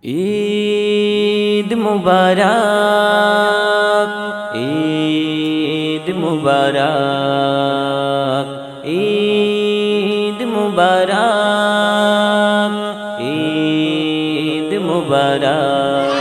ঈদ মুবারক, ঈদ মুবারক, ঈদ মুবারক, ঈদ মুবারক।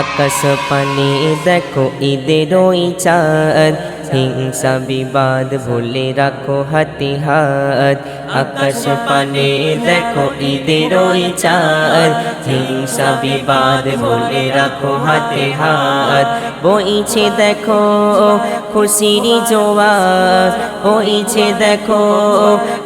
আকাশ পানে দেখো ঈদের ওই চাঁদ, হিংসা বিবাদ ভুলে রাখো হাতে হাত। আকাশ পানে দেখো ঈদের ওই চাঁদ, হিংসা বিবাদ ভুলে রাখো হাতে হাত। বইছে দেখো খুশির জোয়ার, বইছে দেখো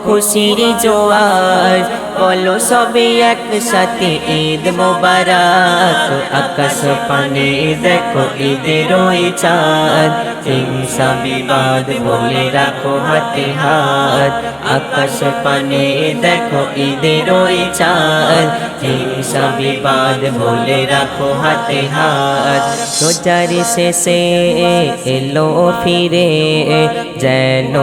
খুশির জোয়ার। বলো সবে একসাথে ঈদ মোবারক। আকাশ পানে দেখো ঈদের ওই চাঁদ, হিংসা বিবাদ ভুলে রাখো হাতে হাত। আকাশ পানে দেখো ঈদের ওই চাঁদ, হিংসা বিবাদ ভুলে রাখো হাতে হাত। রোজার শেষে এলো ফিরে যেন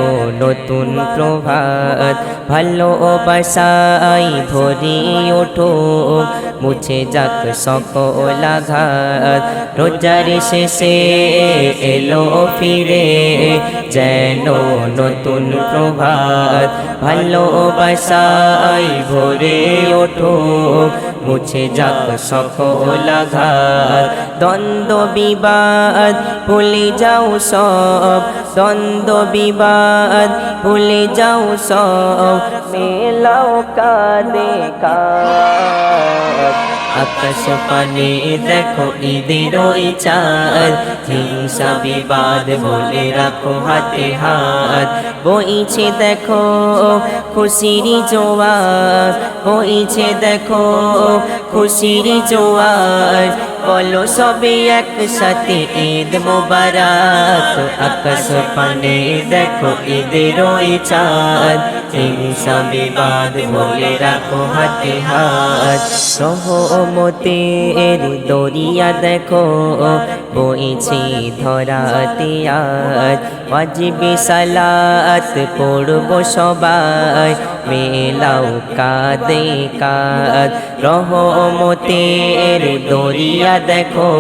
নতুন প্রভাত। ভালোবাসায় ভরি ওঠো মুছে যাক সকল আঘাত। রোজার শেষে এলো ফিরে যেন নতুন প্রভাত। ভালোবাসায় ভরে ওঠো মুছে যাক সকল আঘাত। দ্বন্দ্ব বিবাদ ভুলে যাও সব, দ্বন্দ্ব বিবাদ ভুলে যাও সব। মেলাও কাঁধে কাঁধ। আকাশ পানে দেখো ঈদের ওই চাঁদ, হিংসা বিবাদ ভুলে রাখো হাতে হাত। বইছে দেখো খুশির জোয়ার, বইছে দেখো খুশির জোয়ার। বলো সবে একসাথে ঈদ মোবারক। আকাশ পানে দেখো ঈদের ওই চাঁদ, হিংসা বিবাদ ভুলে রাখো হাতে হাত। রহমতের দরিয়া দেখো বইছে ধরাতে আজ। ওয়াজিবে সালাত পড়ব সবাই মেলাও কাঁধে কাঁধ। রহমতের দরিয়া দেখো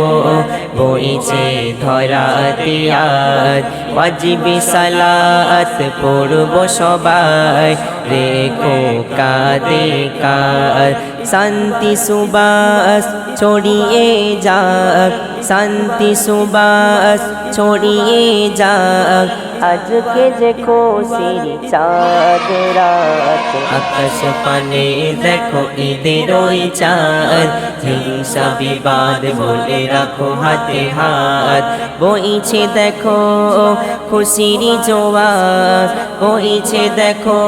বইছে ধরাতে আজ। ওয়াজিবে সালাত পড়ব সবাই রেখো কাঁধে কাঁধ। শান্তি সুবাস ছড়িয়ে যাক, শান্তি সুবাস ছড়িয়ে যাক। আজকে যে খুশির চাঁদ রাত। আকাশ পানে দেখো ঈদের ওই চাঁদ, হিংসা বিবাদ ভুলে রাখো হাতে হাত। বইছে দেখো খুশির জোয়ার, বইছে দেখো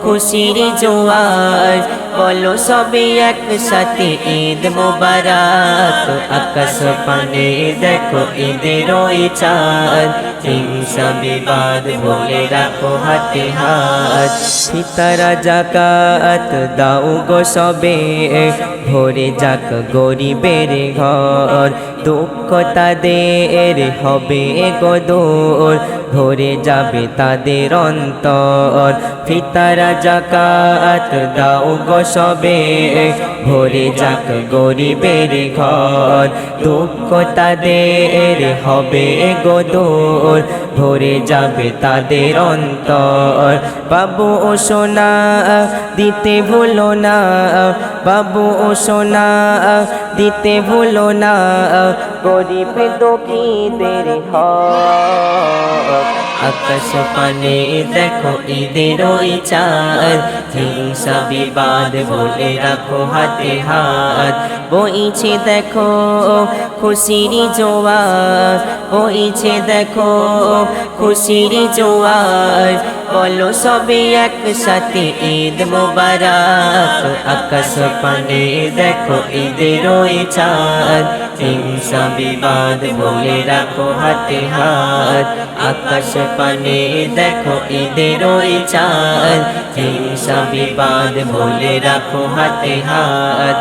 খুশির জোয়ার। বলো সবে একসাথে ঈদ মোবারক। আকাশ পানে দেখো ঈদের ওই চাঁদ, হিংসা বিবাদ ভুলে রাখো হাতে হাত। পিতারা যাকাত দাও গো সবে ভরে যাক গরিবের ঘর। দুঃখ তাদের হবে গো দূর, ভরে যাবে তাদের অন্তর। পিতারা যাকাত দাও গো সবে ভরে যাক গরিবের ঘর। দুঃখ তাদের হবে গো দূর, ভরে যাবে তাদের অন্তর। বাবু ও সোনা দিতে ভুলো না, বাবু ও সোনা দিতে ভুলো না। গরিব দুঃখীদের হক। আকাশ পানে দেখো ঈদের ওই চাঁদ, হিংসা বিবাদ ভুলে রাখো হাতে হাত। বইছে দেখো খুশির জোয়ার, বইছে দেখো খুশির জোয়ার। বলো সবে একসাথে ঈদ মোবারক। আকাশ পানে দেখো ঈদের ওই চাঁদ, হিংসা বিবাদ ভুলে রাখো হাতে হাত। আকাশ পানে দেখো ঈদের ওই চাঁদ, হিংসা বিবাদ ভুলে রাখো হাতে হাত।